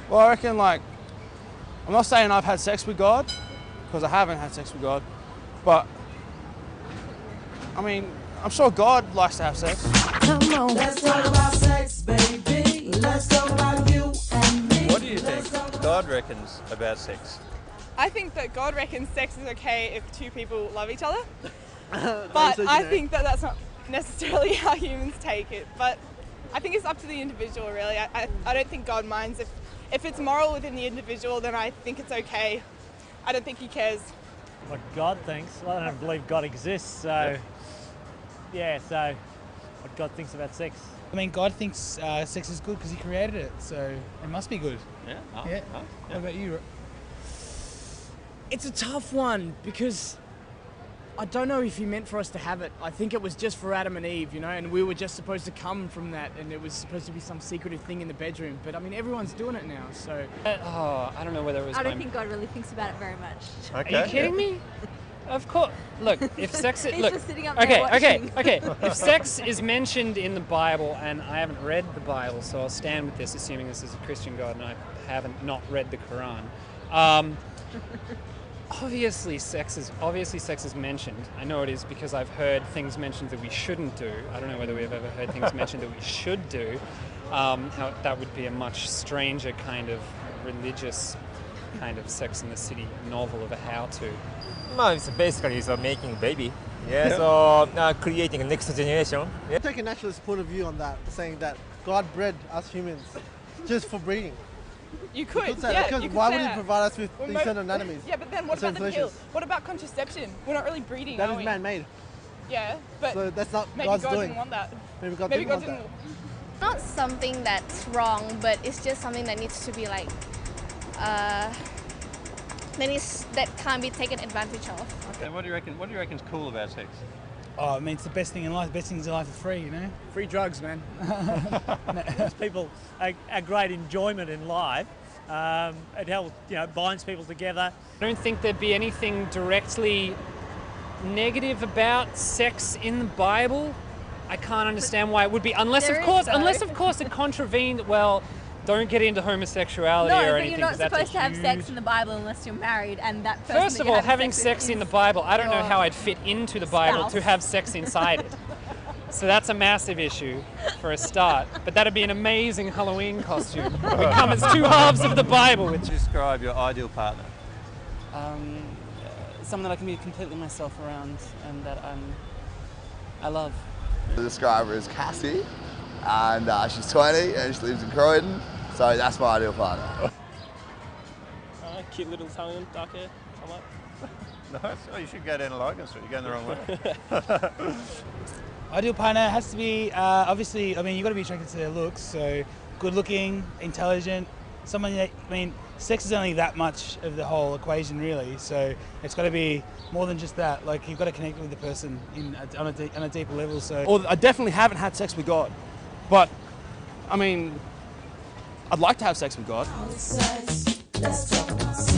Well, I reckon, like, I'm not saying I've had sex with God, because I haven't had sex with God, but, I mean, I'm sure God likes to have sex. Come on. Let's talk about sex, baby. Let's talk about you and me. What do you think God reckons about sex? I think that God reckons sex is okay if two people love each other. But I think that that's not necessarily how humans take it. But I think it's up to the individual, really. I don't think God minds. If it's moral within the individual, then I think it's okay. I don't think he cares. What God thinks? Well, I don't believe God exists, so... Yeah, so what God thinks about sex. I mean, God thinks sex is good because he created it, so it must be good. Yeah? Yeah. What about you? It's a tough one because I don't know if he meant for us to have it. I think it was just for Adam and Eve, you know, and we were just supposed to come from that, and it was supposed to be some secretive thing in the bedroom. But I mean, everyone's doing it now, so... I don't know whether it was... I don't think God really thinks about it very much. Okay. Are you kidding me? Of course. Look, if sex is... He's look, just sitting up there watching. okay. If sex is mentioned in the Bible, and I haven't read the Bible, so I'll stand with this, assuming this is a Christian God and I haven't not read the Quran. Obviously sex is mentioned. I know it is because I've heard things mentioned that we shouldn't do. I don't know whether we've ever heard things mentioned that we should do. How that would be a much stranger kind of religious kind of Sex and the City novel of a how-to. Well, it's basically making a baby. Yeah, so creating a next generation. Yeah. Take a naturalist point of view on that, saying that God bred us humans just for breeding. You could, say that, because why would he provide us with decent anatomies? Yeah, but then what about the pill? What about contraception? We're not really breeding, That are is we? man-made. Yeah, but so that's not maybe God's God doing. didn't want that. Maybe God maybe didn't God want didn't. It's not something that's wrong, but it's just something that needs to be like, that can't be taken advantage of. Okay. And what do you reckon is cool about sex? Oh, I mean, it's the best thing in life. The best things in life are free, you know? Free drugs, man. There's people a great enjoyment in life. It helps, binds people together. I don't think there'd be anything directly negative about sex in the Bible. I can't understand why it would be, unless of course it contravened, well, don't get into homosexuality or anything. No, but you're not supposed to have sex in the Bible unless you're married, and that person First of all, having sex in the Bible, I don't know how I'd fit into the Bible to have sex inside it. So that's a massive issue for a start. But that'd be an amazing Halloween costume. We come as two halves of the Bible. Describe your ideal partner. Someone that I can be completely myself around and that I love. I describe her as Cassie, and she's 20 and she lives in Croydon, so that's my ideal partner. Cute little Italian, dark hair, something like. Nice. Oh, you should go down to Logan Street. You're going the wrong way. Ideal partner has to be, obviously, I mean, you've got to be attracted to their looks, so good looking, intelligent, someone that, I mean, sex is only that much of the whole equation really, so it's got to be more than just that. Like, you've got to connect with the person on a deeper level. So, Or I definitely haven't had sex with God, but I mean, I'd like to have sex with God. Let's talk about sex.